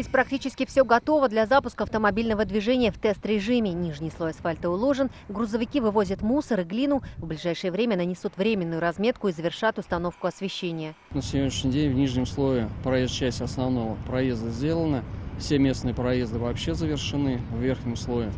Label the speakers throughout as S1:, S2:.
S1: Здесь практически все готово для запуска автомобильного движения в тест-режиме. Нижний слой асфальта уложен, грузовики вывозят мусор и глину. В ближайшее время нанесут временную разметку и завершат установку освещения.
S2: На сегодняшний день в нижнем слое проезжая часть основного проезда сделана. Все местные проезды вообще завершены в верхнем слое.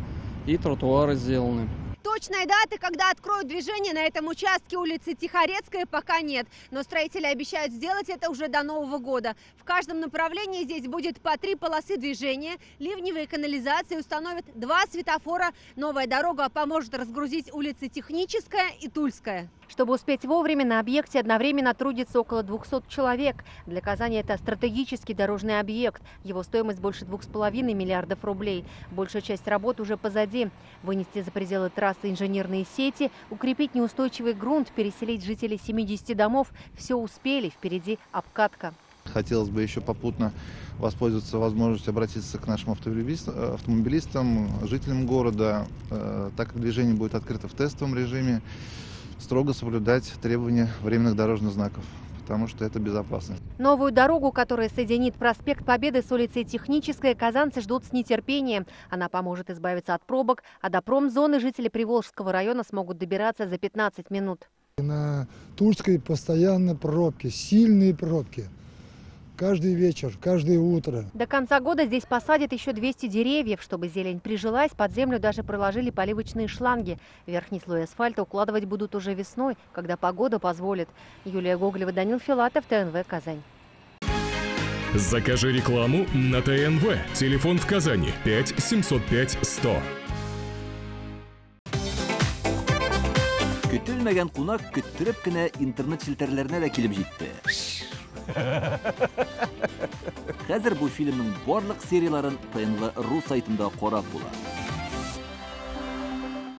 S2: И тротуары сделаны.
S3: Точной даты, когда откроют движение на этом участке улицы Тихорецкая, пока нет. Но строители обещают сделать это уже до Нового года. В каждом направлении здесь будет по 3 полосы движения, ливневые канализации, установят 2 светофора. Новая дорога поможет разгрузить улицы Техническая и Тульская.
S1: Чтобы успеть вовремя, на объекте одновременно трудится около 200 человек. Для Казани это стратегический дорожный объект. Его стоимость больше 2,5 миллиардов рублей. Большая часть работ уже позади. Вынести за пределы трассы инженерные сети, укрепить неустойчивый грунт, переселить жителей 70 домов. Все успели, впереди обкатка.
S4: Хотелось бы еще попутно воспользоваться возможностью обратиться к нашим автомобилистам, жителям города, так как движение будет открыто в тестовом режиме, строго соблюдать требования временных дорожных знаков, потому что это безопасно.
S1: Новую дорогу, которая соединит проспект Победы с улицей Техническая, казанцы ждут с нетерпением. Она поможет избавиться от пробок, а до промзоны жители Приволжского района смогут добираться за 15 минут.
S5: На Тульской постоянно пробки, сильные пробки. Каждый вечер, каждое утро.
S1: До конца года здесь посадят еще 200 деревьев. Чтобы зелень прижилась, под землю даже проложили поливочные шланги. Верхний слой асфальта укладывать будут уже весной, когда погода позволит. Юлия Гоголева, Данил Филатов, ТНВ, Казань.
S6: Закажи рекламу на ТНВ. Телефон в Казани 5 705 100.
S7: Көтелмәгән кунак көттүреп кенә интернет челтәрләренә дә килеп җитте. Хәзер бу фильмның барлык серияларын ТНВ.ру сайтында карап була.